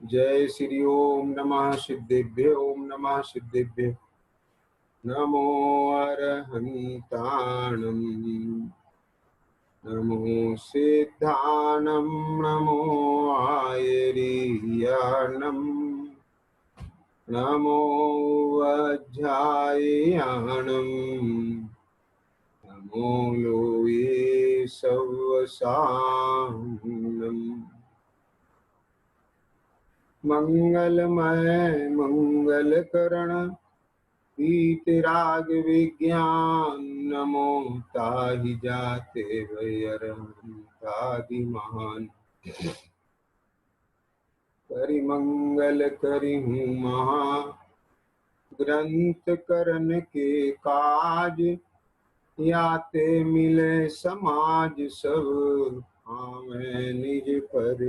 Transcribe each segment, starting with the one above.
जय श्री ओम नमः सिद्धेभ्य ओम नमः सिद्धेभ्य नमो अरहन्ताणं नमो सिद्धानं नमो आयर्याणं नमो वज्रायणं नमो लोये सवसानम् मंगलमय मंगलकरण वीतराग विज्ञान नमो ताहि जाते वैरंतादि महान करि मंगल करि हूँ महा ग्रंथ करन के काज याते मिले समाज सब हमें निज पर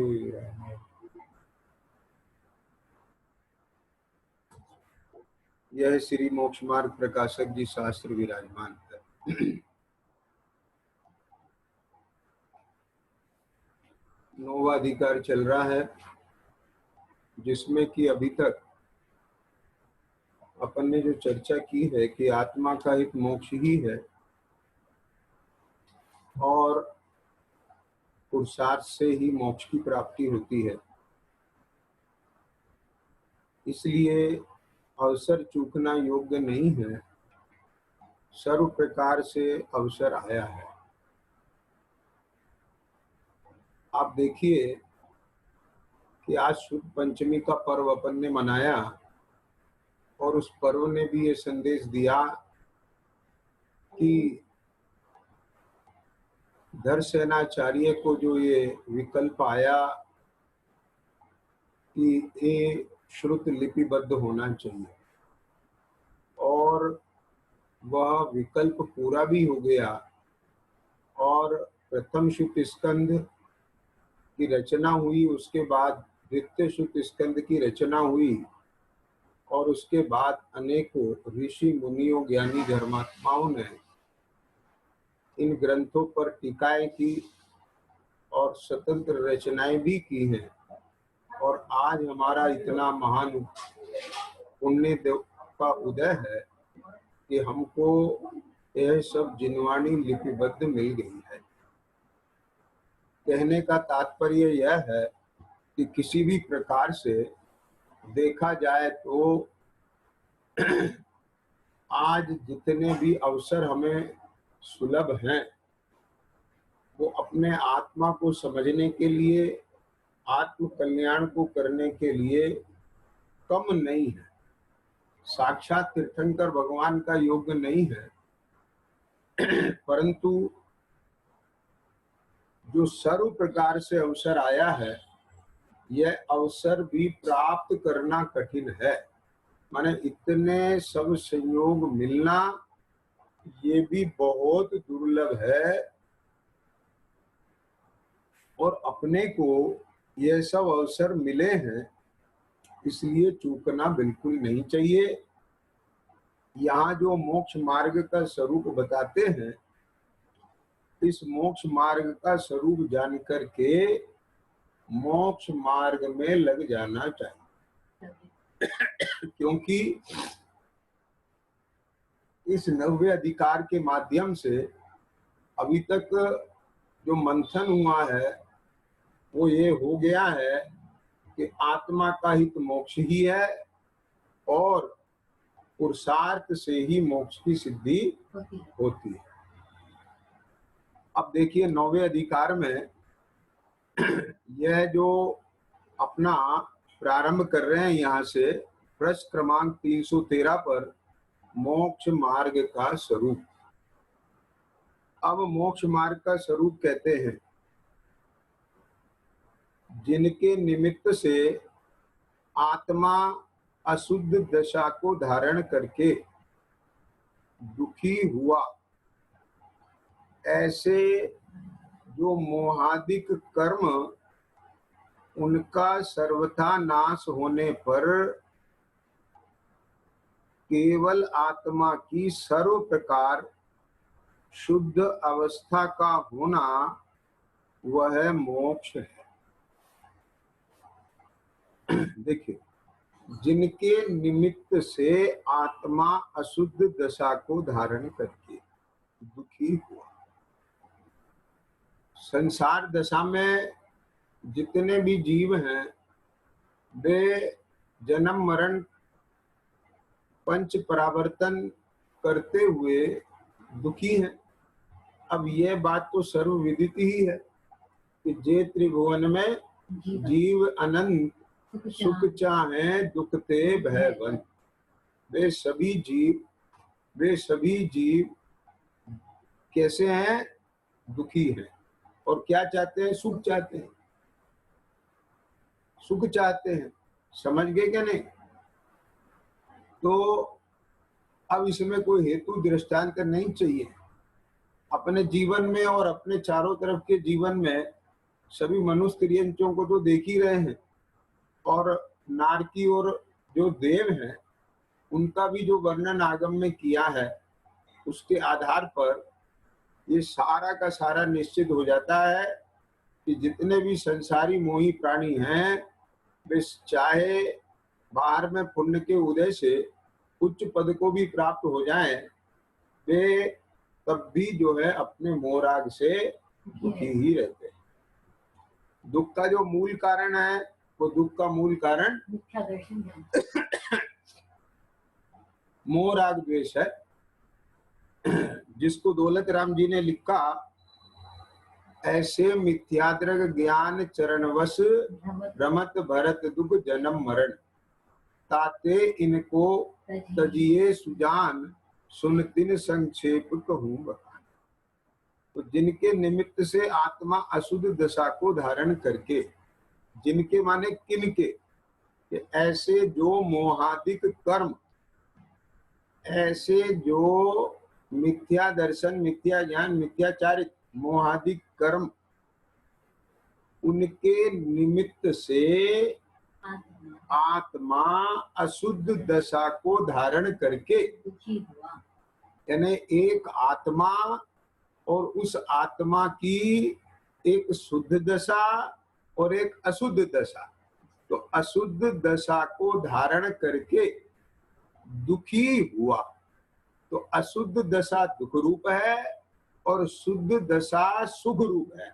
यह श्री मोक्ष मार्ग प्रकाशक जी शास्त्र विराजमान है। नौवा अधिकार चल रहा है जिसमें कि अभी तक अपन ने जो चर्चा की है कि आत्मा का एक मोक्ष ही है और पुरुषार्थ से ही मोक्ष की प्राप्ति होती है, इसलिए अवसर चूकना योग्य नहीं है। सर्व प्रकार से अवसर आया है। आप देखिए कि आज शुद्ध पंचमी का पर्व अपन ने मनाया और उस पर्व ने भी ये संदेश दिया कि धर्मसेनाचार्य को जो ये विकल्प आया कि ये श्रुत लिपिबद्ध होना चाहिए और वह विकल्प पूरा भी हो गया और प्रथम श्रुत स्कंद की रचना हुई, उसके बाद द्वितीय श्रुत स्कंद की रचना हुई और उसके बाद अनेकों ऋषि मुनियों ज्ञानी धर्मात्माओं ने इन ग्रंथों पर टीकाएं की और स्वतंत्र रचनाएं भी की हैं और आज हमारा इतना महान पुण्य का उदय है कि हमको यह सब जिनवाणी लिपिबद्ध मिल गई है। कहने का तात्पर्य यह है कि किसी भी प्रकार से देखा जाए तो आज जितने भी अवसर हमें सुलभ हैं वो अपने आत्मा को समझने के लिए, आत्म कल्याण को करने के लिए कम नहीं है। साक्षात तीर्थंकर भगवान का योग्य नहीं है, परंतु जो सर्व प्रकार से अवसर आया है यह अवसर भी प्राप्त करना कठिन है। माने इतने सब संयोग मिलना ये भी बहुत दुर्लभ है और अपने को यह सब अवसर मिले हैं इसलिए चूकना बिल्कुल नहीं चाहिए। यहाँ जो मोक्ष मार्ग का स्वरूप बताते हैं, इस मोक्ष मार्ग का स्वरूप जान करके मोक्ष मार्ग में लग जाना चाहिए क्योंकि इस नव्य अधिकार के माध्यम से अभी तक जो मंथन हुआ है वो ये हो गया है कि आत्मा का हित मोक्ष ही है और पुरुषार्थ से ही मोक्ष की सिद्धि होती है। अब देखिए नौवे अधिकार में यह जो अपना प्रारंभ कर रहे हैं यहाँ से प्रश्न क्रमांक 313 पर मोक्ष मार्ग का स्वरूप। अब मोक्ष मार्ग का स्वरूप कहते हैं जिनके निमित्त से आत्मा अशुद्ध दशा को धारण करके दुखी हुआ, ऐसे जो मोहादिक कर्म उनका सर्वथा नाश होने पर केवल आत्मा की सर्व प्रकार शुद्ध अवस्था का होना वह मोक्ष है। देखिए, जिनके निमित्त से आत्मा अशुद्ध दशा को धारण करके दुखी हुआ। संसार दशा में जितने भी जीव हैं वे जन्म मरण पंच परावर्तन करते हुए दुखी हैं। अब यह बात तो सर्वविदित ही है कि जे त्रिभुवन में जीव अनंत सुख चाहे दुख ते भयबंद। वे सभी जीव कैसे हैं? दुखी हैं। और क्या चाहते हैं? सुख चाहते हैं, सुख चाहते हैं। समझ गए क्या? नहीं तो अब इसमें कोई हेतु दृष्टांत नहीं चाहिए। अपने जीवन में और अपने चारों तरफ के जीवन में सभी मनुष्य त्रियंचों को तो देख ही रहे हैं, और नारकी और जो देव हैं उनका भी जो वर्णन आगम में किया है, उसके आधार पर ये सारा का सारा निश्चित हो जाता है कि जितने भी संसारी मोही प्राणी हैं वे चाहे बाहर में पुण्य के उदय से उच्च पद को भी प्राप्त हो जाएं, वे तब भी जो है अपने मोहराग से दुखी ही रहते हैं। दुख का जो मूल कारण है, वो दुख का मूल कारण मोहराग द्वेष है, जिसको दौलत राम जी ने लिखा, ऐसे मिथ्याद्रग ज्ञान चरणवश रमत भरत दुख जन्म मरण, ताते इनको तजिए सुजान सुन तिन संक्षेप कहूं बखान। तो जिनके निमित्त से आत्मा अशुद्ध दशा को धारण करके, जिनके माने किनके, कि ऐसे जो मोहादिक कर्म, ऐसे जो मिथ्या दर्शन, मिथ्या ज्ञान, मिथ्याचारित मोहादिक कर्म, उनके निमित्त से आत्मा अशुद्ध दशा को धारण करके, यानी एक आत्मा और उस आत्मा की एक शुद्ध दशा और एक अशुद्ध दशा, तो अशुद्ध दशा को धारण करके दुखी हुआ। तो अशुद्ध दशा दुख रूप है और शुद्ध दशा सुख रूप है।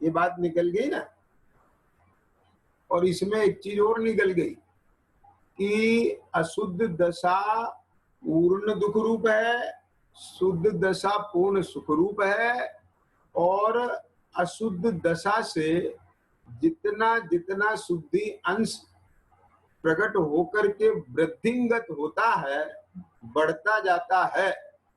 ये बात निकल गई ना। और इसमें एक चीज और निकल गई कि अशुद्ध दशा पूर्ण दुख रूप है, शुद्ध दशा पूर्ण सुख रूप है, और अशुद्ध दशा से जितना जितना शुद्धि अंश प्रकट होकर के वृद्धिंगत होता है, बढ़ता जाता है,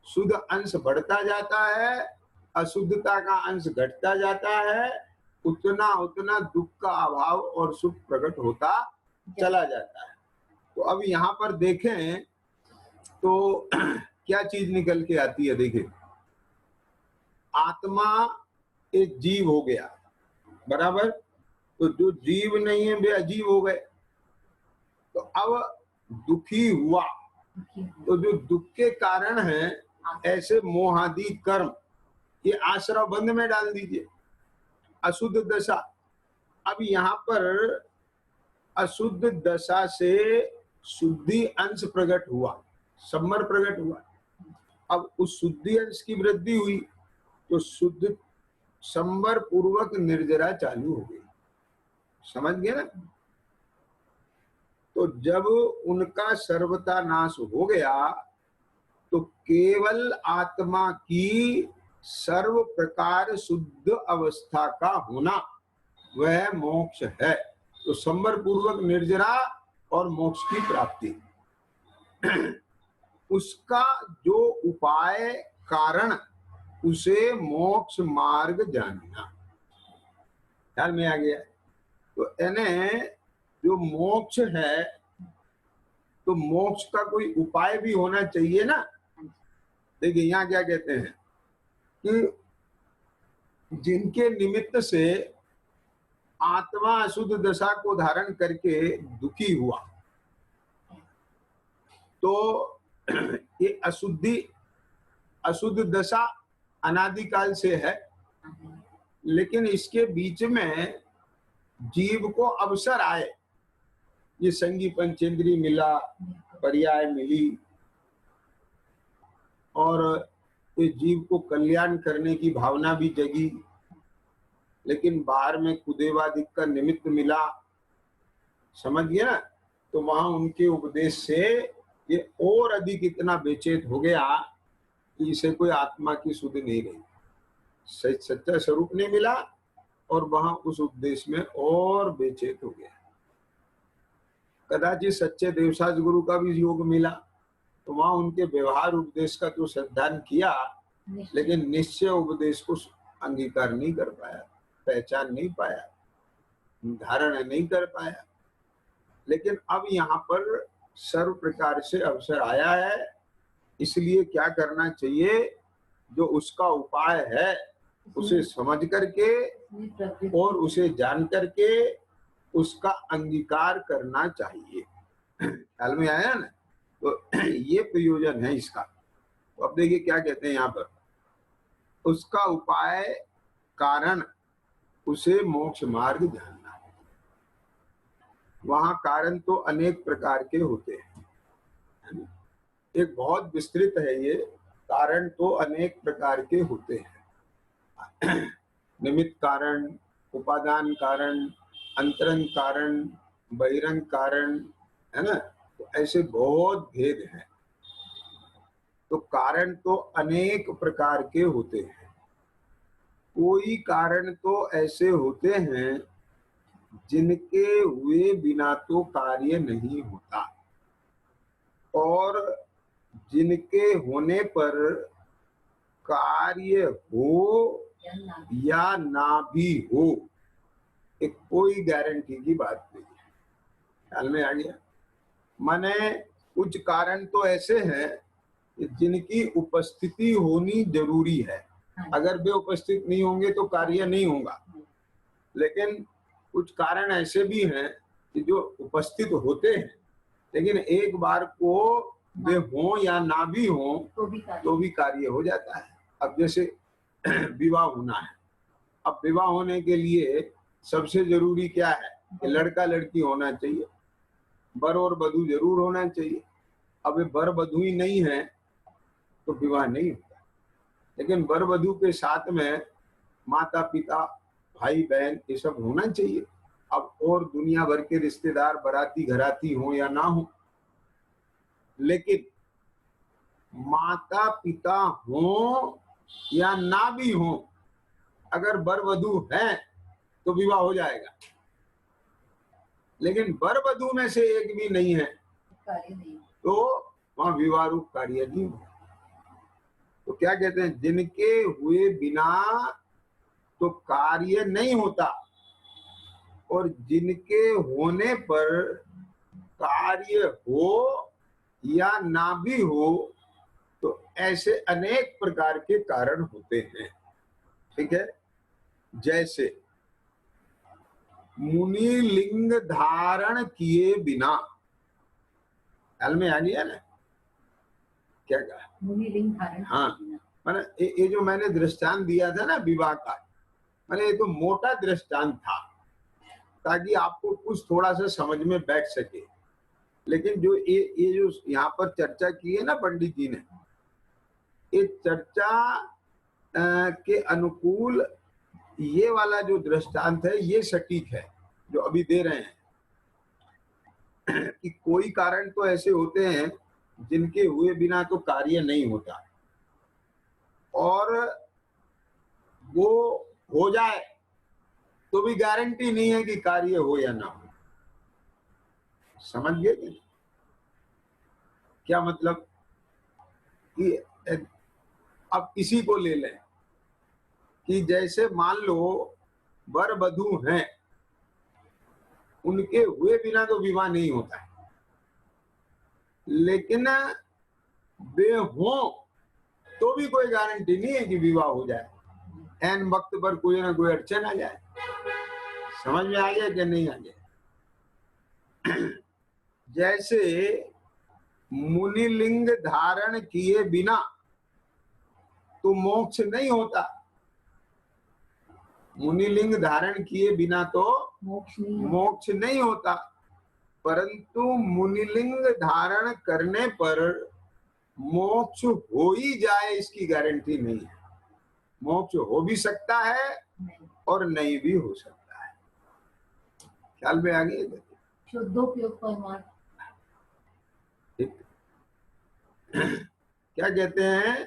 शुद्ध अंश बढ़ता जाता है, अशुद्धता का अंश घटता जाता है, उतना उतना दुख का अभाव और सुख प्रकट होता चला जाता है। तो अब यहाँ पर देखें तो क्या चीज निकल के आती है। देखिए, आत्मा एक जीव हो गया, बराबर, तो जो जीव नहीं है वे अजीव हो गए। तो अब दुखी हुआ, तो जो दुख के कारण है ऐसे मोहादि कर्म, ये आश्रय बंध में डाल दीजिए, अशुद्ध दशा। अब यहाँ पर अशुद्ध दशा से शुद्धि अंश प्रकट हुआ, सम्मर प्रकट हुआ। अब उस शुद्धि अंश की वृद्धि हुई तो शुद्ध सम्मर पूर्वक निर्जरा चालू हो गई। समझ गए ना। तो जब उनका सर्वथा नाश हो गया तो केवल आत्मा की सर्व प्रकार शुद्ध अवस्था का होना वह मोक्ष है। तो सम्मर पूर्वक निर्जरा और मोक्ष की प्राप्ति, उसका जो उपाय कारण, उसे मोक्ष मार्ग जानना। ख्याल में आ गया। तो यानी जो मोक्ष है, तो मोक्ष का कोई उपाय भी होना चाहिए ना। देखिए यहाँ क्या कहते हैं कि जिनके निमित्त से आत्मा अशुद्ध दशा को धारण करके दुखी हुआ, तो ये अशुद्ध दशा अनादिकाल से है, लेकिन इसके बीच में जीव को अवसर आए ये संगी पंचेंद्री मिला, पर्याय मिली, और इस जीव को कल्याण करने की भावना भी जगी, लेकिन बाहर में कुदेवादिक का निमित्त मिला, समझ गया। तो वहां उनके उपदेश से ये और अधिक इतना बेचैन हो गया कि इसे कोई आत्मा की सुध नहीं रही, सच्चा स्वरूप नहीं मिला, और वहां उस उपदेश में और बेचैन हो गया। कदाचित सच्चे देवसाज गुरु का भी योग मिला, तो वहां उनके व्यवहार उपदेश का तो श्रद्धान किया, लेकिन निश्चय उपदेश को अंगीकार नहीं कर पाया, पहचान नहीं पाया, धारण नहीं कर पाया। लेकिन अब यहाँ पर सर्व प्रकार से अवसर आया है, इसलिए क्या करना चाहिए, जो उसका उपाय है उसे समझ करके और उसे जान करके उसका अंगीकार करना चाहिए। ख्याल में आया ना? तो ये प्रयोजन है इसका। तो अब देखिए क्या कहते हैं यहाँ पर, उसका उपाय कारण उसे मोक्ष मार्ग जानना। वहां कारण तो अनेक प्रकार के होते हैं, एक बहुत विस्तृत है ये, कारण तो अनेक प्रकार के होते हैं। निमित्त कारण, उपादान कारण, अंतरंग कारण, बहिरंग कारण, है ना। तो ऐसे बहुत भेद हैं। तो कारण तो अनेक प्रकार के होते हैं। कोई कारण तो ऐसे होते हैं जिनके हुए बिना तो कार्य नहीं होता, और जिनके होने पर कार्य हो या ना भी हो, एक कोई गारंटी की बात नहीं है। ख्याल में आ गया? माने कुछ कारण तो ऐसे हैं जिनकी उपस्थिति होनी जरूरी है, अगर वे उपस्थित नहीं होंगे तो कार्य नहीं होगा। लेकिन कुछ कारण ऐसे भी हैं कि जो उपस्थित होते हैं, लेकिन एक बार को वे हों या ना भी हों तो भी कार्य हो जाता है। अब जैसे विवाह होना है, अब विवाह होने के लिए सबसे जरूरी क्या है कि लड़का लड़की होना चाहिए, वर और वधू जरूर होना चाहिए। अब वर वधू ही नहीं है तो विवाह नहीं होता। लेकिन वर वधू के साथ में माता पिता, भाई बहन, ये सब होना चाहिए। अब और दुनिया भर के रिश्तेदार, बाराती घराती हो या ना हो, लेकिन माता पिता हो या ना भी हो, अगर वर वधू है तो विवाह हो जाएगा। लेकिन वर वधू में से एक भी नहीं है तो वहां विवाह रूप कार्य नहीं हो। तो क्या कहते हैं, जिनके हुए बिना तो कार्य नहीं होता, और जिनके होने पर कार्य हो या ना भी हो, तो ऐसे अनेक प्रकार के कारण होते हैं। ठीक है? जैसे मुनि लिंग धारण किए बिना, ख्याल में आ गया ना क्या कहा? मुनि लिंग धारण। हाँ, मैंने ये जो मैंने दृष्टांत दिया था ना विवाह का, मैंने ये तो मोटा दृष्टांत था ताकि आपको कुछ थोड़ा सा समझ में बैठ सके। लेकिन जो ये जो यहाँ पर चर्चा की है ना पंडित जी ने, ये चर्चा के अनुकूल ये वाला जो दृष्टांत है ये सटीक है जो अभी दे रहे हैं। कि कोई कारण तो ऐसे होते हैं जिनके हुए बिना तो कार्य नहीं होता, और वो हो जाए तो भी गारंटी नहीं है कि कार्य हो या ना हो। समझ गए कि क्या मतलब? कि अब किसी को ले लें कि जैसे मान लो वर वधू हैं, उनके हुए बिना तो विवाह नहीं होता है, लेकिन वे हों तो भी कोई गारंटी नहीं है कि विवाह हो जाए। एन वक्त पर कोई ना कोई अड़चन आ जाए। समझ में आ गया कि नहीं आ गया? जैसे मुनिलिंग धारण किए बिना तो मोक्ष नहीं होता, मुनिलिंग धारण किए बिना तो मोक्ष नहीं होता, परंतु मुनिलिंग धारण करने पर मोक्ष हो ही जाए इसकी गारंटी नहीं है। मोक्ष हो भी सकता है और नहीं भी हो सकता है। ख्याल में आ गया? शुद्धोपयोग परमार्थ। क्या कहते हैं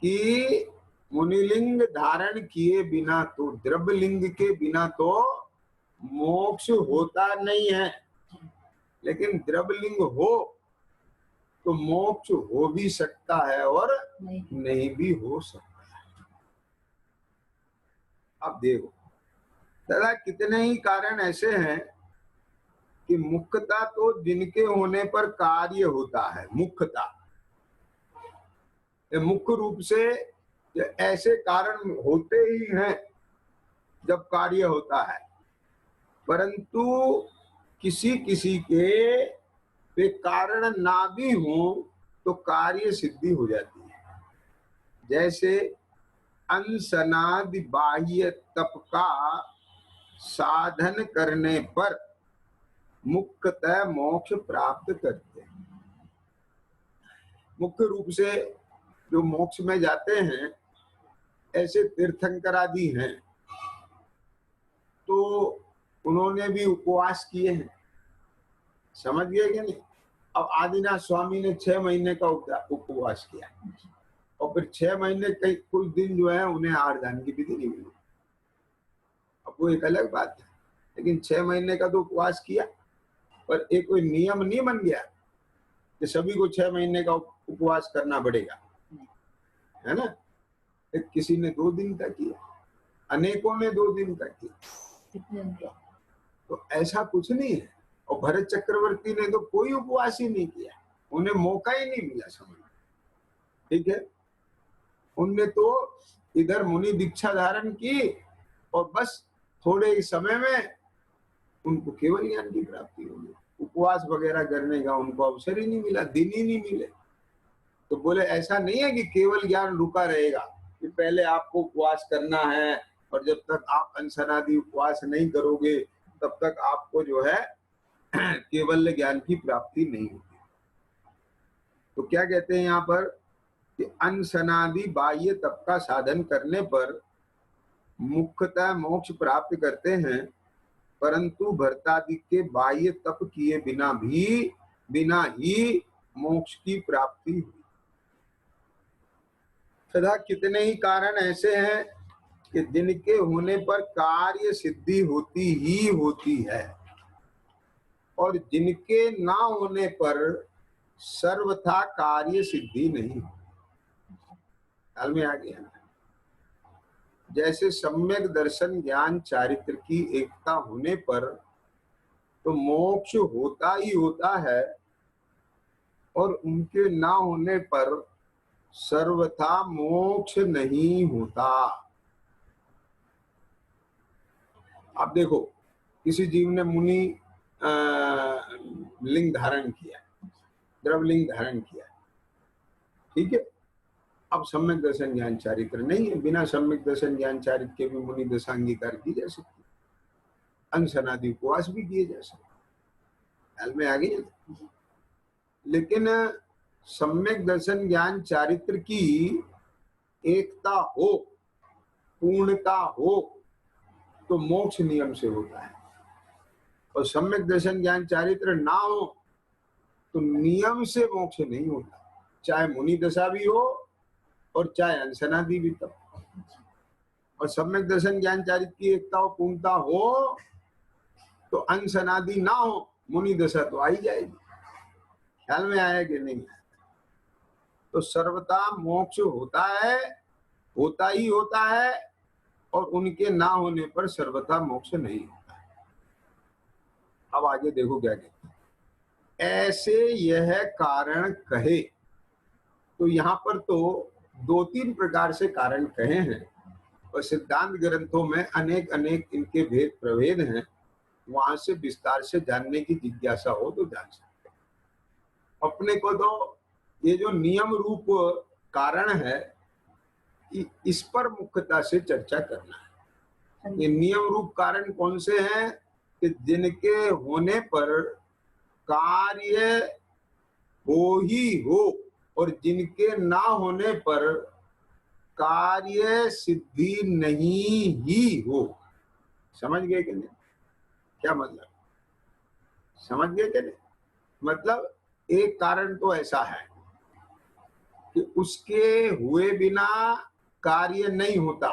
कि मुनिलिंग धारण किए बिना तो, द्रव्यलिंग के बिना तो मोक्ष होता नहीं है, लेकिन द्रव्यलिंग हो तो मोक्ष हो भी सकता है और नहीं भी हो सकता है। अब देखो दादा, कितने ही कारण ऐसे हैं कि मुख्यता तो जिनके होने पर कार्य होता है, मुख्यता मुख्य रूप से ऐसे कारण होते ही हैं जब कार्य होता है, परंतु किसी किसी के वे कारण ना भी हो तो कार्य सिद्धि हो जाती है। जैसे अनसनादि बाह्य तप का साधन करने पर मुख्यतः मोक्ष प्राप्त करते हैं। मुख्य रूप से जो मोक्ष में जाते हैं ऐसे तीर्थंकर आदि हैं, तो उन्होंने भी उपवास किए हैं, समझ गए कि नहीं। अब आदिनाथ स्वामी ने 6 महीने का उपवास किया और फिर 6 महीने कई कुछ दिन जो है उन्हें आर्दान की विधि नहीं मिली। अब वो एक अलग बात है, लेकिन 6 महीने का तो उपवास किया, पर एक कोई नियम नहीं बन गया कि सभी को 6 महीने का उपवास करना पड़ेगा, है ना। एक किसी ने 2 दिन का किया, अनेकों ने 2 दिन का किया, तो ऐसा कुछ नहीं है। और भरत चक्रवर्ती ने तो कोई उपवास ही नहीं किया, उन्हें मौका ही नहीं मिला समझ, ठीक है। उनने तो इधर मुनि दीक्षा धारण की और बस थोड़े ही समय में उनको केवल ज्ञान की प्राप्ति हो गई। उपवास वगैरह करने का उनको अवसर ही नहीं मिला, दिन ही नहीं मिले। तो बोले ऐसा नहीं है कि केवल ज्ञान रुका रहेगा, कि पहले आपको उपवास करना है और जब तक आप अनशनादि उपवास नहीं करोगे तब तक आपको जो है केवल ज्ञान की प्राप्ति नहीं होगी। तो क्या कहते हैं यहाँ पर कि अनशनादि बाह्य तप का साधन करने पर मुख्यतः मोक्ष प्राप्त करते हैं, परंतु भरतादि के बाह्य तप किए बिना ही मोक्ष की प्राप्ति हुई। तथा कितने ही कारण ऐसे हैं कि जिनके होने पर कार्य सिद्धि होती ही होती है और जिनके ना होने पर सर्वथा कार्य सिद्धि नहीं होती। ख्याल में आ गया ना। जैसे सम्यक दर्शन ज्ञान चारित्र की एकता होने पर तो मोक्ष होता ही होता है और उनके ना होने पर सर्वथा मोक्ष नहीं होता। अब देखो, किसी जीव ने मुनि लिंग धारण किया, द्रवलिंग धारण किया, ठीक है। अब सम्यक दर्शन ज्ञान चारित्र नहीं है, बिना सम्यक दर्शन ज्ञान चारित्र के भी मुनि दशा अंगीकार की जा सकती, अनशनादि उपवास भी किए जा सकते। ख्याल में आ गई। लेकिन सम्यक दर्शन ज्ञान चारित्र की एकता हो, पूर्णता हो तो मोक्ष नियम से होता है, और सम्यक दर्शन ज्ञान चारित्र ना हो तो नियम से मोक्ष नहीं होता, चाहे मुनि दशा भी हो और चाहे अनशनादि भी तब। और सम्यक दर्शन ज्ञान चारित्र की एकता और पूर्णता हो तो अनशनादि ना हो, मुनि दशा तो आई जाएगी। ख्याल में आया कि नहीं? तो सर्वथा मोक्ष होता है, होता ही होता है, और उनके ना होने पर सर्वथा मोक्ष नहीं होता है। अब आगे देखो क्या कहते हैं। ऐसे यह कारण कहे, तो यहाँ पर तो 2-3 प्रकार से कारण कहे हैं और सिद्धांत ग्रंथों में अनेक इनके भेद प्रभेद हैं। वहां से विस्तार से जानने की जिज्ञासा हो तो जान सकते हैं। अपने को तो ये जो नियम रूप कारण है इस पर मुख्यता से चर्चा करना है। ये नियम रूप कारण कौन से हैं कि जिनके होने पर कार्य हो ही हो और जिनके ना होने पर कार्य सिद्धि नहीं ही हो। समझ गए कि नहीं? क्या मतलब? समझ गए कि नहीं? मतलब एक कारण तो ऐसा है कि उसके हुए बिना कार्य नहीं होता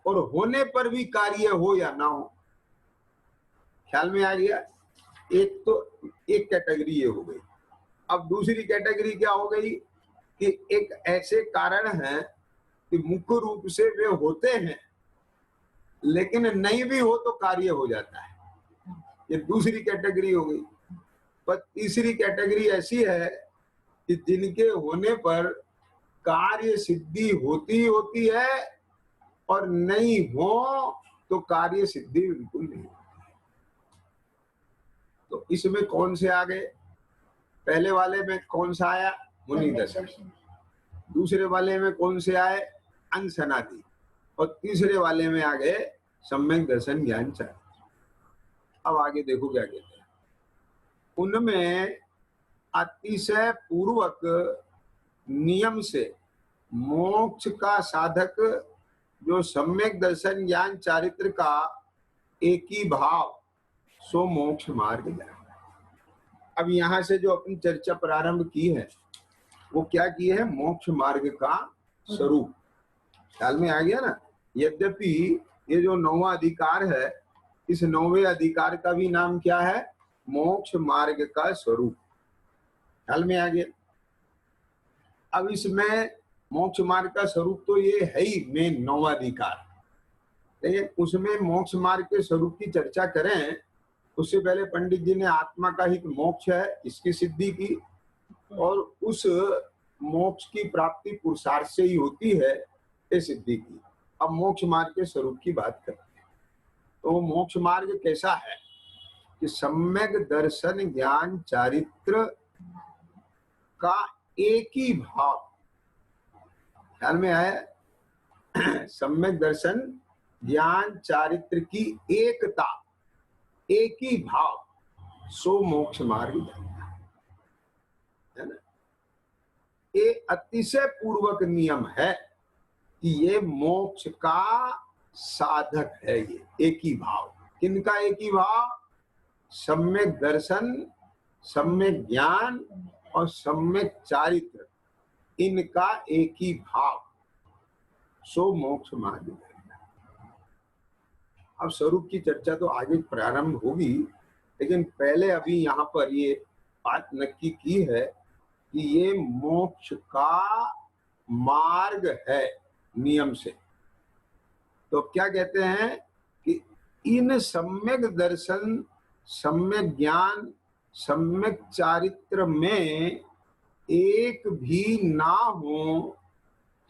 और होने पर भी कार्य हो या ना हो। ख्याल में आ गया? एक तो एक कैटेगरी ये हो गई। अब दूसरी कैटेगरी क्या हो गई कि एक ऐसे कारण हैं कि मुख्य रूप से वे होते हैं लेकिन नहीं भी हो तो कार्य हो जाता है। ये दूसरी कैटेगरी हो गई। पर तीसरी कैटेगरी ऐसी है कि जिनके होने पर कार्य सिद्धि होती होती है और नहीं हो तो कार्य सिद्धि बिल्कुल नहीं होती। तो इसमें कौन से आ गए? पहले वाले में कौन सा आया? मुनि दर्शन। दूसरे वाले में कौन से आए? अंसनादि। और तीसरे वाले में आ गए सम्यक दर्शन ज्ञान चारित्र। अब आगे देखो क्या कहते हैं। उनमें अतिशय पूर्वक नियम से मोक्ष का साधक जो सम्यक दर्शन ज्ञान चारित्र का एक ही भाव सो मोक्ष मार्ग है। अब यहां से जो अपनी चर्चा प्रारंभ की है वो क्या की है? मोक्ष मार्ग का स्वरूप। ख्याल में आ गया ना? यद्यपि ये जो 9वां अधिकार है, इस 9वें अधिकार का भी नाम क्या है? मोक्ष मार्ग का स्वरूप। ख्याल में आ गया? अब इसमें मोक्ष मार्ग का स्वरूप तो ये है ही मेन 9वां अधिकार, लेकिन उसमें मोक्ष मार्ग के स्वरूप की चर्चा करें उससे पहले पंडित जी ने आत्मा का ही मोक्ष है इसकी सिद्धि की और उस मोक्ष की प्राप्ति पुरुषार्थ से ही होती है ये सिद्धि की। अब मोक्ष मार्ग के स्वरूप की बात करते हैं। तो मोक्ष मार्ग कैसा है कि सम्यक दर्शन ज्ञान चारित्र का एक ही भाव। ख्याल में आया? सम्यक दर्शन ज्ञान चारित्र की एकता, एक ही भाव सो मोक्ष मार्ग है ना। ये अतिशय पूर्वक नियम है कि ये मोक्ष का साधक है। ये एक ही भाव। किनका एक ही भाव? सम्यक दर्शन, सम्यक ज्ञान और सम्यक चारित्र, इनका एक ही भाव सो मोक्ष मार्ग है। अब स्वरूप की चर्चा तो आगे प्रारंभ होगी, लेकिन पहले अभी यहाँ पर ये बात नक्की की है कि ये मोक्ष का मार्ग है नियम से। तो क्या कहते हैं कि इन सम्यक दर्शन, सम्यक ज्ञान, सम्यक चारित्र में एक भी ना हो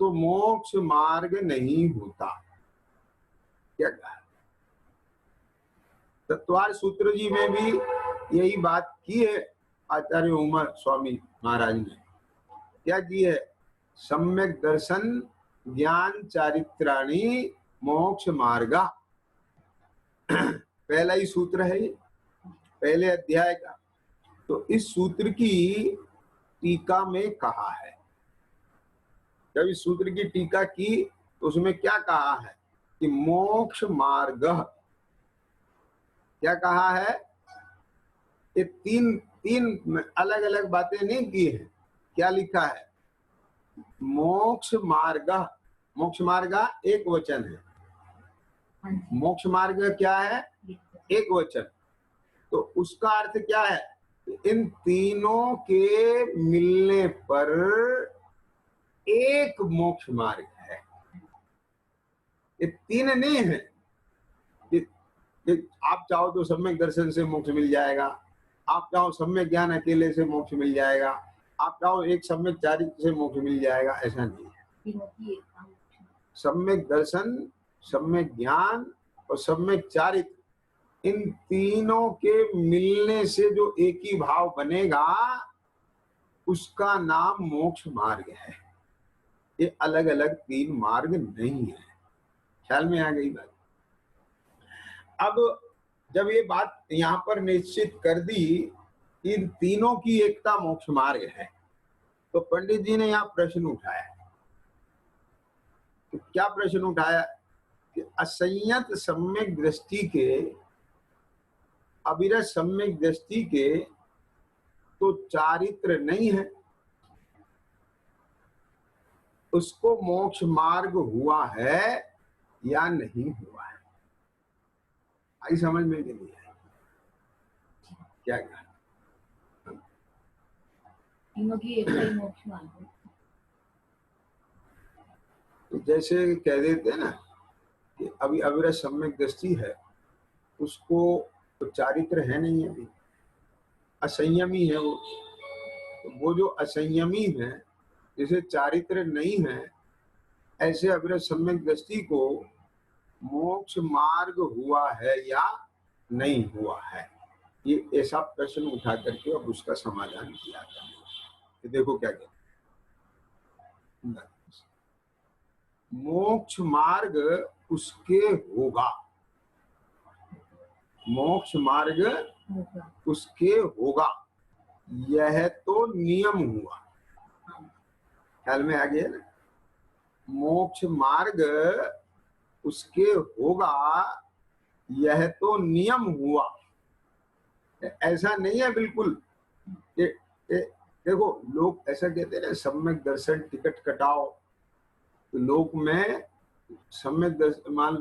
तो मोक्ष मार्ग नहीं होता। क्या कहा? तत्वार सूत्र जी में भी यही बात की है आचार्य उमा स्वामी महाराज ने। क्या की है? सम्यक दर्शन ज्ञान चारित्राणि मोक्ष मार्गा। पहला ही सूत्र है ये, पहले अध्याय का। तो इस सूत्र की टीका में कहा है, जब इस सूत्र की टीका की तो उसमें क्या कहा है कि मोक्ष मार्ग। क्या कहा है? ये तीन अलग अलग बातें नहीं की है। क्या लिखा है? मोक्ष मार्ग। मोक्ष मार्ग एक वचन है। मोक्ष मार्ग क्या है? एक वचन। तो उसका अर्थ क्या है? इन तीनों के मिलने पर एक मोक्ष मार्ग है। ये तीन नहीं है कि आप चाहो तो सम्यक दर्शन से मोक्ष मिल जाएगा, आप चाहो सम्यक ज्ञान अकेले से मोक्ष मिल जाएगा, आप चाहो एक सम्यक चारित्र से मोक्ष मिल जाएगा, ऐसा नहीं है। सम्यक दर्शन, सम्यक ज्ञान और सम्यक चारित्र, इन तीनों के मिलने से जो एक ही भाव बनेगा उसका नाम मोक्ष मार्ग है। ये अलग अलग तीन मार्ग नहीं है। ख्याल में आ गई बात? अब जब ये बात यहाँ पर निश्चित कर दी इन तीनों की एकता मोक्ष मार्ग है। तो पंडित जी ने यहाँ प्रश्न उठाया, तो क्या प्रश्न उठाया कि असंयत सम्यक दृष्टि के, अविरत सम्यक दृष्टि के तो चारित्र नहीं है, उसको मोक्ष मार्ग हुआ है या नहीं हुआ है? आई समझ में कि नहीं है? क्या क्या तीनों की एक ही मोक्ष मार्ग है। तो जैसे कह देते हैं ना कि अभी अविरत सम्यक दृष्टि है, उसको तो चारित्र है नहीं है, अभी असंयमी है वो। तो वो जो असंयमी है, जैसे चारित्र नहीं है, ऐसे अविरत सम्यक दृष्टि को मोक्ष मार्ग हुआ है या नहीं हुआ है, ये ऐसा प्रश्न उठा करके अब उसका समाधान किया था। कि देखो क्या कहते, मोक्ष मार्ग उसके होगा, मोक्ष मार्ग उसके होगा, यह तो नियम हुआ। ख्याल में आ गया ना? मोक्ष मार्ग उसके होगा, यह तो नियम हुआ। ऐसा नहीं है बिल्कुल। देखो लोग ऐसा कहते हैं, सम्यक दर्शन टिकट कटाओ, तो लोक में सम्यक दर्शन, मान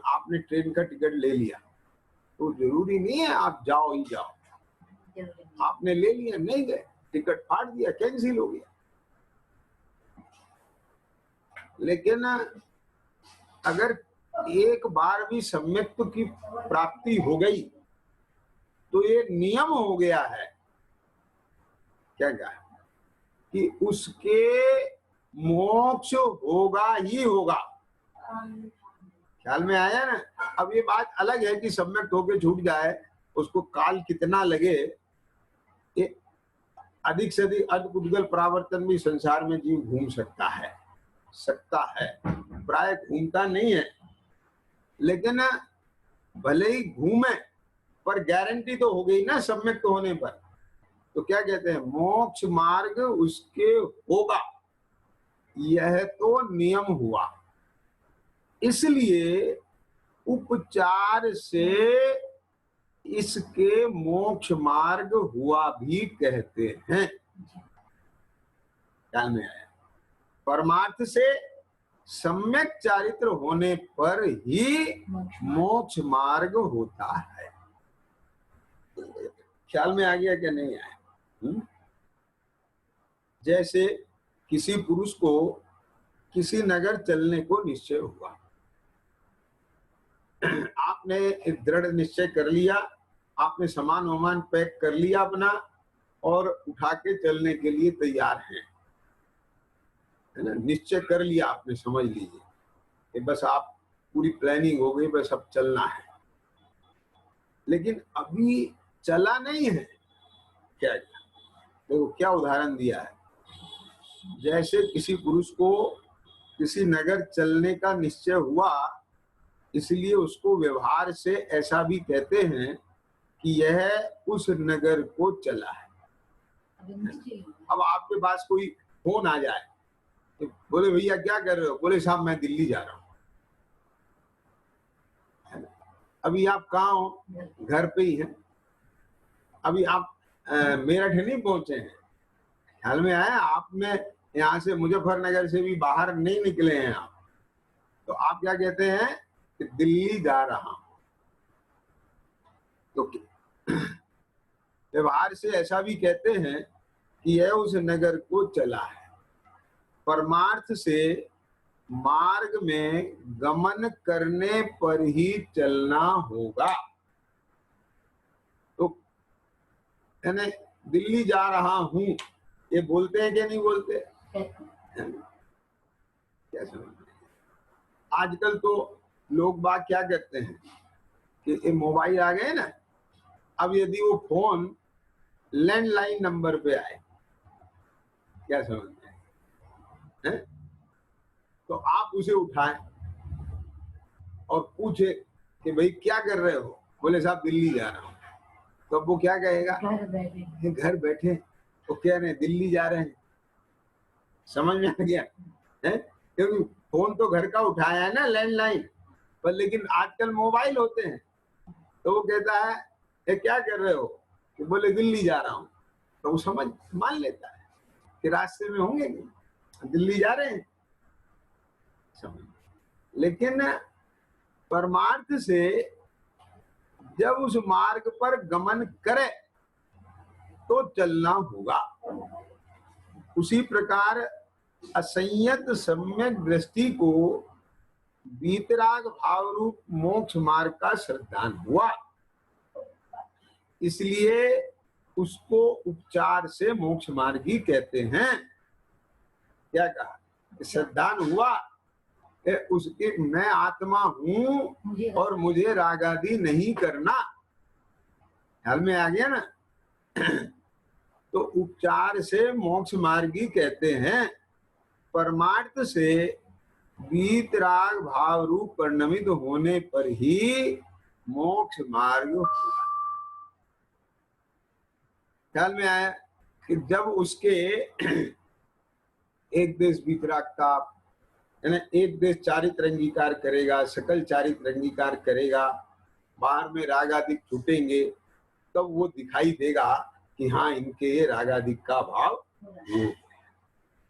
आपने ट्रेन का टिकट ले लिया, तो जरूरी नहीं है आप जाओ ही जाओ। आपने ले लिया, नहीं गए, टिकट फाड़ दिया, कैंसिल हो गया। लेकिन अगर एक बार भी सम्यक्त्व की प्राप्ति हो गई तो ये नियम हो गया है। क्या कहा कि उसके मोक्ष होगा ही होगा। ख्याल में आया ना? अब ये बात अलग है कि सम्यक्त होके छूट जाए, उसको काल कितना लगे, ये अधिक से अधिक अद्भुतगल परावर्तन भी संसार में जीव घूम सकता है, प्राय घूमता नहीं है, लेकिन भले ही घूमे पर गारंटी तो हो गई ना सम्यक्त होने पर। तो क्या कहते हैं, मोक्ष मार्ग उसके होगा, यह तो नियम हुआ। इसलिए उपचार से इसके मोक्ष मार्ग हुआ भी कहते हैं। ख्याल में आया? परमार्थ से सम्यक चारित्र होने पर ही मोक्ष मार्ग होता है। ख्याल में आ गया क्या नहीं आया? जैसे किसी पुरुष को किसी नगर चलने को निश्चय हुआ, आपने दृढ़ निश्चय कर लिया, आपने सामान वामान पैक कर लिया अपना और उठा के चलने के लिए तैयार हैं, है ना? निश्चय कर लिया आपने, समझ लीजिए कि बस आप पूरी प्लानिंग हो गई, बस अब चलना है। लेकिन अभी चला नहीं है। क्या देखो क्या उदाहरण दिया है। जैसे किसी पुरुष को किसी नगर चलने का निश्चय हुआ, इसलिए उसको व्यवहार से ऐसा भी कहते हैं कि यह उस नगर को चला है। अब आपके पास कोई फोन आ जाए, तो बोले भैया क्या कर रहे हो? बोले साहब मैं दिल्ली जा रहा हूँ। अभी आप कहाँ हो? घर पे ही हैं। अभी आप मेरठ नहीं पहुंचे हैं। ख्याल में आया? आपने यहाँ से मुजफ्फरनगर से भी बाहर नहीं निकले हैं आप, तो आप क्या कहते हैं कि दिल्ली जा रहा हूं। तो व्यवहार से ऐसा भी कहते हैं कि यह उस नगर को चला है। परमार्थ से मार्ग में गमन करने पर ही चलना होगा। तो यानी दिल्ली जा रहा हूं, ये बोलते हैं क्या नहीं बोलते? क्या समझ? आजकल तो लोग बात क्या करते हैं कि ये मोबाइल आ गए ना, अब यदि वो फोन लैंडलाइन नंबर पे आए, क्या समझते हैं? तो आप उसे उठाएं और पूछे कि भाई क्या कर रहे हो? बोले साहब दिल्ली जा रहा हूं। तो वो क्या कहेगा, घर बैठे ये घर बैठे तो कह रहे हैं दिल्ली जा रहे हैं। समझ में आ गया है? क्योंकि फोन तो घर का उठाया है ना, लैंडलाइन पर, लेकिन आजकल मोबाइल होते हैं। तो वो कहता है ये क्या कर रहे हो, कि बोले दिल्ली जा रहा हूँ। तो वो समझ मान लेता है कि रास्ते में होंगे, दिल्ली जा रहे हैं, समझ। लेकिन परमार्थ से जब उस मार्ग पर गमन करे तो चलना होगा। उसी प्रकार असंयत सम्यक दृष्टि को वीतराग भाव रूप मोक्ष मार्ग का श्रद्धान हुआ, इसलिए उसको उपचार से मोक्ष मार्गी कहते हैं। क्या कहा, श्रद्धान हुआ उसके मैं आत्मा हूं और मुझे राग आदि नहीं करना। ख्याल में आ गया ना? तो उपचार से मोक्ष मार्गी कहते हैं। परमार्थ से वीतराग भाव रूप परिणमित होने पर ही मोक्ष मार्ग हुआ। ख्याल में आया कि जब उसके एक देश वीतराग का, एक देश चारित्र अंगीकार करेगा, सकल चारित्र अंगीकार करेगा, बाहर में राग आदि छूटेंगे, तब वो दिखाई देगा कि हाँ इनके ये राग आदि का भाव हो।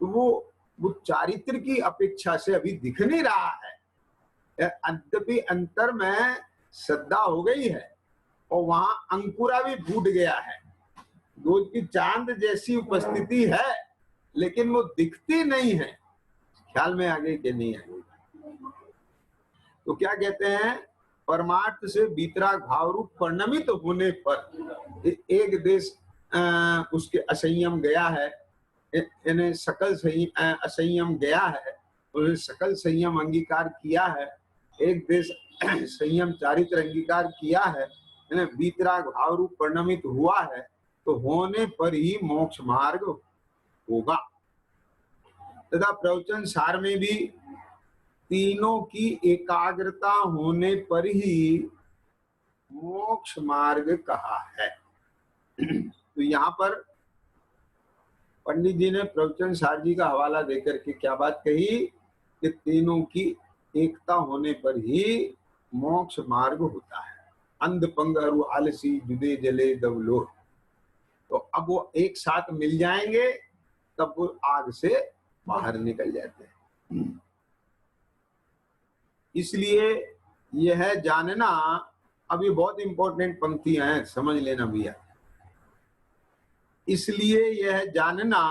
तो वो चारित्र की अपेक्षा से अभी दिख नहीं रहा है, अद्यपि अंतर में श्रद्धा हो गई है और वहां अंकुरा भी फूट गया है। दूध की चांद जैसी उपस्थिति है लेकिन वो दिखती नहीं है। ख्याल में आ गई कि नहीं आ गई? तो क्या कहते हैं, परमार्थ से वीतराग भाव रूप परिणमित होने पर एक देश उसके असंयम गया है, यानी सकल असंयम गया है, उसने सकल संयम अंगीकार किया है, एक देश संयम चारित्र अंगीकार किया है, वीतराग भाव रूप परिणमित हुआ है, तो होने पर ही मोक्ष मार्ग होगा। तथा प्रवचन सार में भी तीनों की एकाग्रता होने पर ही मोक्ष मार्ग कहा है। तो यहाँ पर पंडित जी ने प्रवचन सार जी का हवाला देकर के क्या बात कही कि तीनों की एकता होने पर ही मोक्ष मार्ग होता है। अंध पंग अरु आलसी जुदे जले दबलो। तो अब वो एक साथ मिल जाएंगे तब वो आग से बाहर निकल जाते हैं। इसलिए यह जानना, अभी बहुत इंपॉर्टेंट पंक्तियां हैं, समझ लेना भैया। इसलिए यह जानना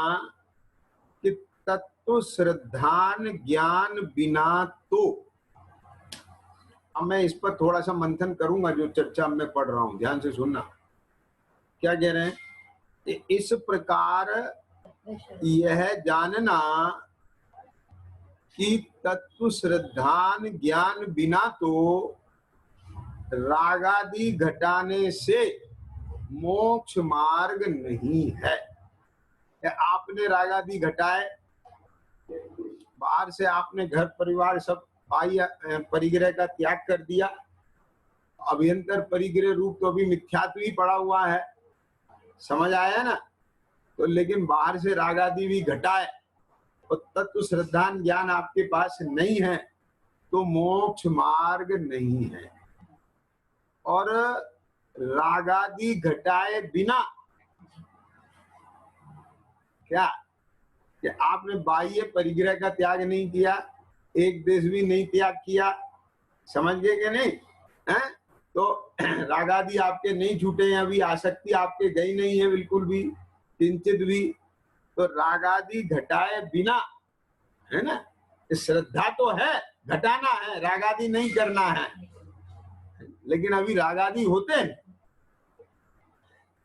कि तत्व श्रद्धान ज्ञान बिना तो, अब मैं इस पर थोड़ा सा मंथन करूंगा जो चर्चा मैं पढ़ रहा हूं, ध्यान से सुनना। क्या कह रहे हैं, इस प्रकार यह जानना कि तत्व श्रद्धान ज्ञान बिना तो रागादि घटाने से मोक्ष मार्ग नहीं है। आपने रागादि घटाए, बाहर से आपने घर परिवार सब परिग्रह का त्याग कर दिया, अभ्यंतर परिग्रह रूप तो अभी मिथ्यात्व ही पड़ा हुआ है, समझ आया ना? तो लेकिन बाहर से रागादि भी घटाए और तत्व श्रद्धान ज्ञान आपके पास नहीं है तो मोक्ष मार्ग नहीं है। और रागादि घटाए बिना क्या कि आपने बाह्य परिग्रह का त्याग नहीं किया, एक देश भी नहीं त्याग किया, समझ गए कि नहीं है? तो रागादि आपके नहीं छूटे हैं, अभी आसक्ति आपके गई नहीं है बिल्कुल भी, किंचित भी। तो रागादि घटाए बिना, है ना, श्रद्धा तो है, घटाना है, रागादि नहीं करना है, लेकिन अभी रागादि होते हैं।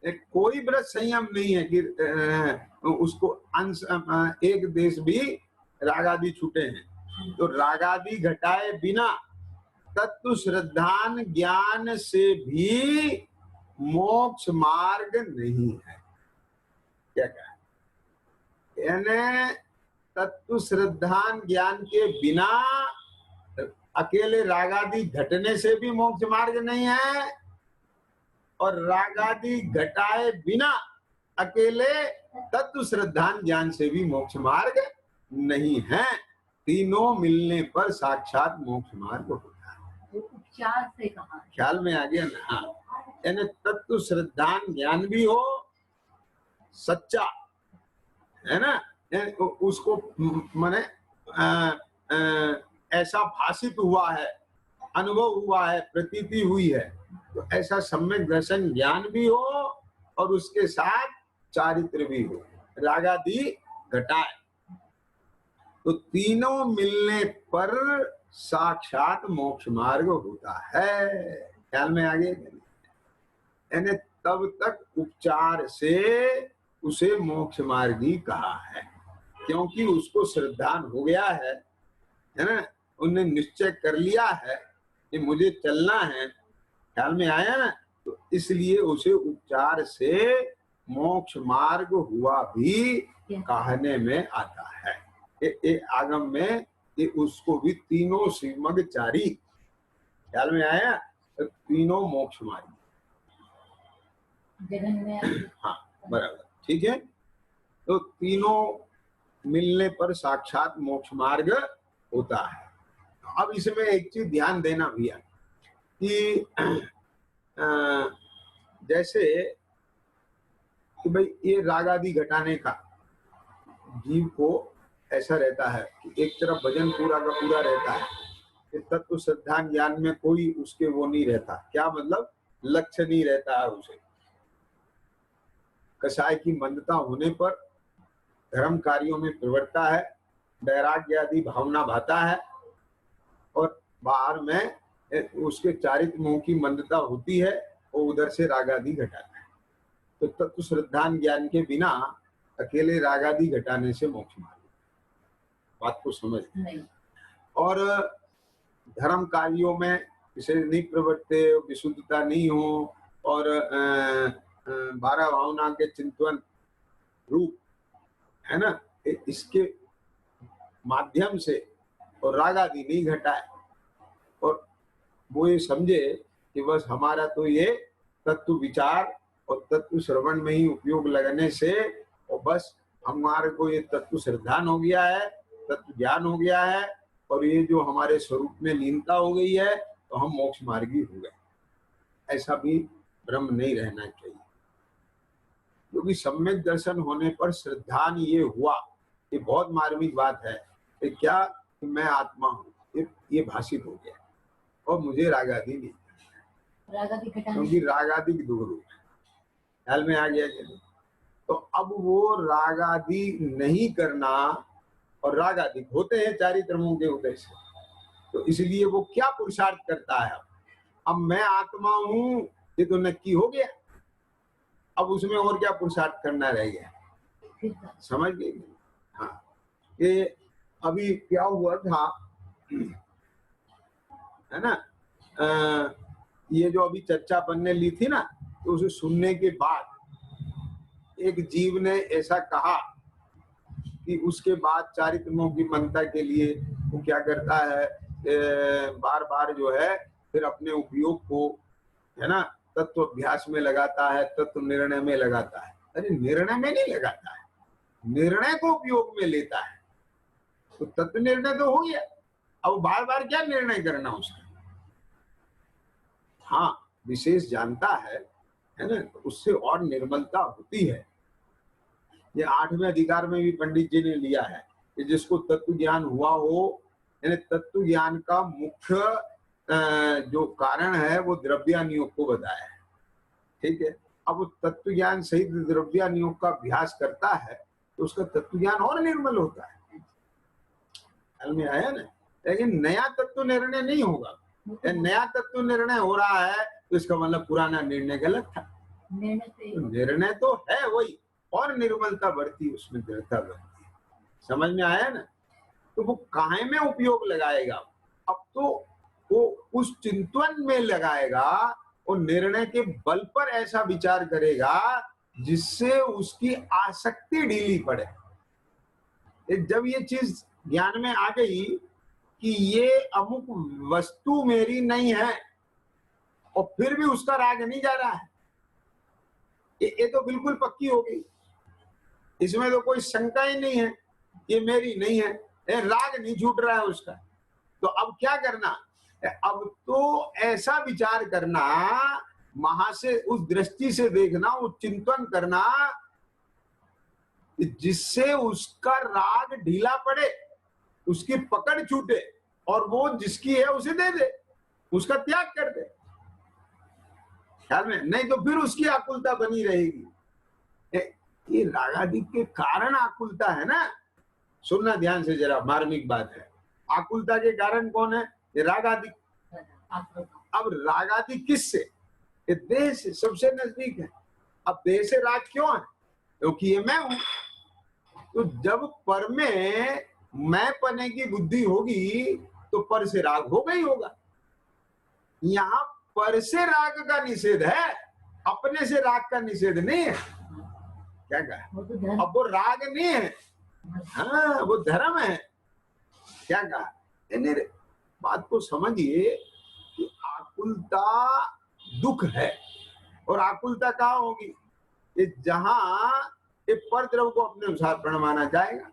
कोई व्रत संयम नहीं है कि उसको अंश एक देश भी रागादि छूटे हैं। तो रागादि घटाए बिना तत्व श्रद्धान ज्ञान से भी मोक्ष मार्ग नहीं है। क्या कहा, यानी तत्व श्रद्धान ज्ञान के बिना अकेले रागादि घटने से भी मोक्ष मार्ग नहीं है, और रागादि घटाए बिना अकेले तत्व श्रद्धान ज्ञान से भी मोक्ष मार्ग नहीं है। तीनों मिलने पर साक्षात मोक्ष मार्ग होता है। उपचार से कहा, ख्याल में आ गया ना? हाँ, यानी तत्व श्रद्धान ज्ञान भी हो सच्चा, है ना, उसको माने ऐसा भाषित हुआ है, अनुभव हुआ है, प्रतीति हुई है, तो ऐसा सम्यक दर्शन ज्ञान भी हो और उसके साथ चारित्र भी हो, रागादि घटाए, तो तीनों मिलने पर साक्षात मोक्ष मार्ग होता है। ख्याल में आ गया? यानी तब तक उपचार से उसे मोक्ष मार्गी कहा है, क्योंकि उसको श्रद्धान हो गया है ना, उन्हें निश्चय कर लिया है कि मुझे चलना है। ख्याल में आया ना? तो इसलिए उसे उपचार से मोक्ष मार्ग हुआ भी कहने में आता है। ये आगम में ये उसको भी तीनों श्रीमग चारी, ख्याल में आया? तो तीनों मोक्ष मार्ग, हाँ बराबर, ठीक है। तो तीनों मिलने पर साक्षात मोक्ष मार्ग होता है। अब इसमें एक चीज ध्यान देना भैया कि जैसे कि भाई ये राग आदि घटाने का जीव को ऐसा रहता है कि एक तरफ भजन पूरा का पूरा रहता है, तत्व श्रद्धा ज्ञान में कोई उसके वो नहीं रहता। क्या मतलब? लक्ष्य नहीं रहता है उसे। कषाय की मंदता होने पर धर्म कार्यों में प्रवृत्ता है, वैराग्य आदि भावना भाता है, और बाहर में उसके चारित्र मुंह की मंदता होती है, वो उधर से रागादि घटाता है। तो तत्व श्रद्धा ज्ञान के बिना अकेले रागादि घटाने से मोक्ष मार्ग, बात को समझ नहीं। और धर्म कार्यों में विशेष नहीं प्रवृत्ते, विशुद्धता नहीं हो, और 12 भावना के चिंतन रूप, है ना, इसके माध्यम से और राग आदि नहीं घटाए, और वो ये समझे कि बस हमारा तो ये तत्व विचार और तत्व श्रवण में ही उपयोग लगने से, और बस हमारे को ये तत्व श्रद्धान हो गया है, तत्व ज्ञान हो गया है, और ये जो हमारे स्वरूप में लीनता हो गई है, तो हम मोक्ष मार्गी हो गए। ऐसा भी भ्रम नहीं रहना चाहिए, क्योंकि सम्यक दर्शन होने पर श्रद्धान ये हुआ, ये बहुत मार्मिक बात है कि क्या कि मैं आत्मा हूँ, ये भाषित हो गया, और मुझे रागादि नहीं, क्योंकि रागादि की दो रूप है। ख्याल में आ गया? तो अब वो रागादि नहीं करना, और रागादि होते हैं चारित्रमों के उदय से, तो इसलिए वो क्या पुरुषार्थ करता है? अब मैं आत्मा हूँ, ये तो नक्की हो गया, अब उसमें और क्या पुरुषार्थ करना रह गया? समझ गए? हाँ, ये अभी क्या हुआ था, है ना, ये जो अभी चर्चा अपन ने ली थी ना, तो उसे सुनने के बाद एक जीव ने ऐसा कहा कि उसके बाद चारित्रों की मनता के लिए वो क्या करता है, बार बार जो है फिर अपने उपयोग को, है ना, तत्व अभ्यास में लगाता है, तत्व निर्णय में लगाता है। अरे निर्णय में नहीं लगाता है, निर्णय को उपयोग में लेता है, तो तत्व निर्णय तो हो गया, अब बार बार क्या निर्णय करना उसका? हाँ, विशेष जानता है ना, तो उससे और निर्मलता होती है। ये 8वें अधिकार में भी पंडित जी ने लिया है कि जिसको तत्व ज्ञान हुआ हो, यानी तत्व ज्ञान का मुख्य जो कारण है वो द्रव्यानुयोग को बताया है। ठीक है, अब वो तत्व ज्ञान सहित द्रव्यानुयोग का अभ्यास करता है तो उसका तत्व ज्ञान और निर्मल होता है। ख्याल में आया ना? लेकिन नया तत्व निर्णय नहीं होगा। नया तत्व निर्णय हो रहा है तो इसका मतलब पुराना निर्णय गलत था। निर्णय तो है वही, और निर्मलता बढ़ती, उसमें दृढ़ता बढ़ती। समझ में आया ना? तो वो काहे में उपयोग लगाएगा? अब तो वो उस चिंतन में लगाएगा, वो निर्णय के बल पर ऐसा विचार करेगा जिससे उसकी आसक्ति ढीली पड़े। जब ये चीज ज्ञान में आ गई कि ये अमुक वस्तु मेरी नहीं है, और फिर भी उसका राग नहीं जा रहा है, ये तो बिल्कुल पक्की हो गई, इसमें तो कोई शंका ही नहीं है, ये मेरी नहीं है, राग नहीं छूट रहा है उसका। तो अब क्या करना, अब तो ऐसा विचार करना, वहां से उस दृष्टि से देखना, वो चिंतन करना जिससे उसका राग ढीला पड़े, उसकी पकड़ छूटे और वो जिसकी है उसे दे दे, उसका त्याग कर दे। ख्याल में, नहीं तो फिर उसकी आकुलता बनी रहेगी। ये रागादि के कारण आकुलता है ना, सुनना ध्यान से जरा, मार्मिक बात है। आकुलता के कारण कौन है? ये रागादि। अब रागादि किससे? ये देह से, सबसे नजदीक है। अब देह से राग क्यों है? क्योंकि ये मैं हूं। तो जब पर में मैं पने की बुद्धि होगी तो पर से राग होगा ही होगा। यहां पर से राग का निषेध है, अपने से राग का निषेध नहीं है। क्या कहा? अब वो राग नहीं है, हाँ वो धर्म है। क्या कहा? यानी बात को समझिए कि आकुलता दुख है, और आकुलता कहाँ होगी? ये जहां ये पर द्रव को अपने अनुसार प्रणमाना जाएगा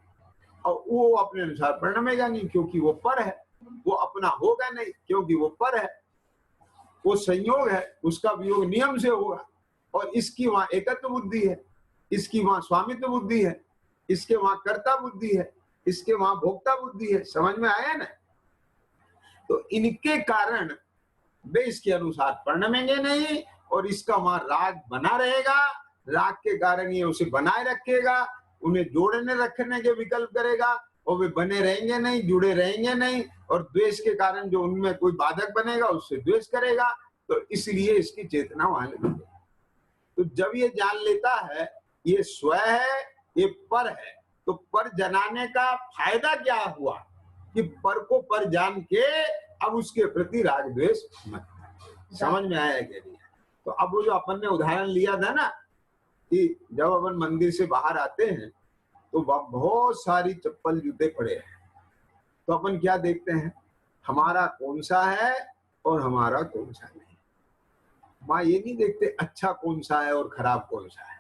और वो अपने अनुसार प्रणमेगा नहीं, क्योंकि वो पर है। वो अपना होगा नहीं, क्योंकि वो पर है। वो संयोग है, उसका वियोग नियम से होगा। और इसकी वहां एकत्व बुद्धि है, इसकी वहां स्वामित्व बुद्धि है, इसके वहां कर्ता बुद्धि है, इसके वहां भोक्ता बुद्धि है। समझ में आया ना? तो इनके कारण वे इसके अनुसार प्रणमेंगे नहीं, और इसका वहां राग बना रहेगा। राग के कारण ये उसे बनाए रखेगा, उन्हें जोड़ने रखने के विकल्प करेगा, और वे बने रहेंगे नहीं, जुड़े रहेंगे नहीं। और द्वेष के कारण जो उनमें कोई बाधक बनेगा उससे द्वेष करेगा। तो इसलिए इसकी चेतना वहां लगेगी। तो जब ये जान लेता है ये स्व है, ये पर है, तो पर जनाने का फायदा क्या हुआ कि पर को पर जान के अब उसके प्रति राग द्वेष मत। समझ में आया क्या नहीं? तो अब वो जो अपन ने उदाहरण लिया था ना कि जब अपन मंदिर से बाहर आते हैं तो बहुत सारी चप्पल जूते पड़े हैं, तो अपन क्या देखते हैं? हमारा कौन सा है और हमारा कौन सा नहीं। माँ ये नहीं देखते अच्छा कौन सा है और खराब कौन सा है।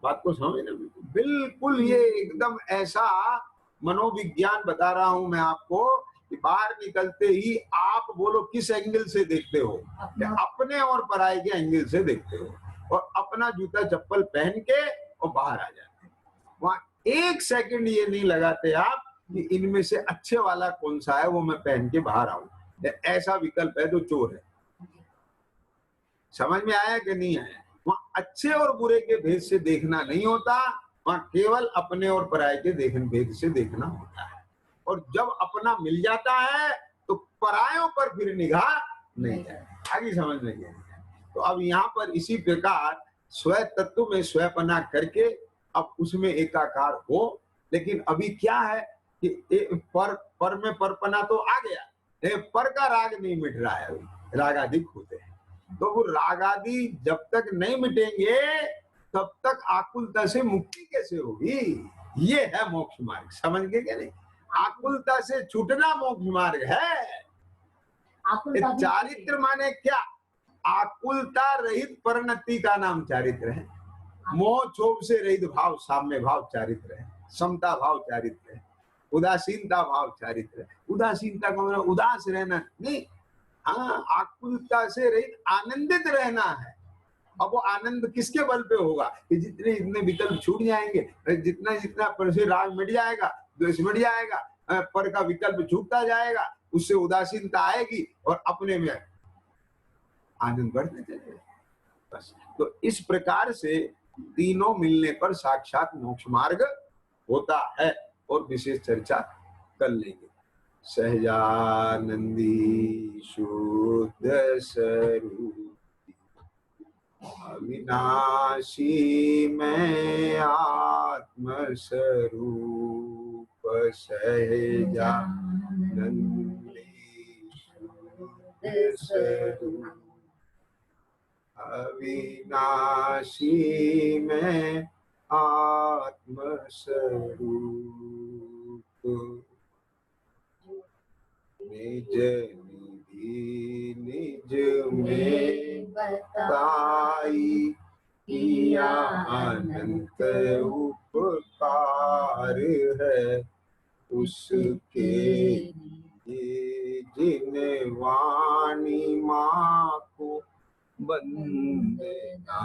बात को समझ ना, बिल्कुल ये एकदम ऐसा मनोविज्ञान बता रहा हूं मैं आपको कि बाहर निकलते ही आप बोलो किस एंगल से देखते हो? अपने और पराये के एंगल से देखते हो, और अपना जूता चप्पल पहन के और बाहर आ जाते हैं। वहां एक सेकंड ये नहीं लगाते आप कि इनमें से अच्छे वाला कौन सा है वो मैं पहन के बाहर आऊं। ऐसा विकल्प है तो चोर है। समझ में आया कि नहीं आया? वहां अच्छे और बुरे के भेद से देखना नहीं होता, वहां केवल अपने और पराये के भेद से देखना होता है। और जब अपना मिल जाता है तो परायों पर फिर निगाह नहीं है। आगे समझ में गया? तो अब यहाँ पर इसी प्रकार स्व तत्व में स्वपना करके अब उसमें एकाकार हो। लेकिन अभी क्या है कि पर में परपना तो आ गया, पर का राग नहीं मिट रहा है, रागाधिक होते हैं। तो वो रागादि जब तक नहीं मिटेंगे तब तक आकुलता से मुक्ति कैसे होगी? ये है मोक्ष मार्ग। समझ गए क्या नहीं? आकुलता से छूटना मोक्ष मार्ग है। चारित्र माने क्या? आकुलता रहित परिणति का नाम चारित्र है। मोह क्षोभ से रहित भाव, साम्य भाव चारित्र है। समता भाव चारित्र है। उदासीनता भाव चारित्र है। उदासीनता का मतलब उदास रहना नहीं, हाँ आकुलता से रहित आनंदित रहना है। अब वो आनंद किसके बल पे होगा कि जितने जितने विकल्प छूट जाएंगे, जितना जितना पर से राग मिट जाएगा, द्वेष मिट जाएगा, पर का विकल्प छूटता जाएगा, उससे उदासीनता आएगी और अपने में आनंद बढ़ते चलेगा। बस तो इस प्रकार से तीनों मिलने पर साक्षात मोक्ष मार्ग होता है, और विशेष चर्चा कर लेंगे। सहजानंदी शुद्ध स्वरूप अविनाशी मैं आत्म स्वरूप सहजानंदी शुद्ध स्वरूप अविनाशी मैं आत्म स्वरूप निज निधि निज में बताई किया अनंत उपकार है उसके लिए जिन वाणी माँ को वंदना।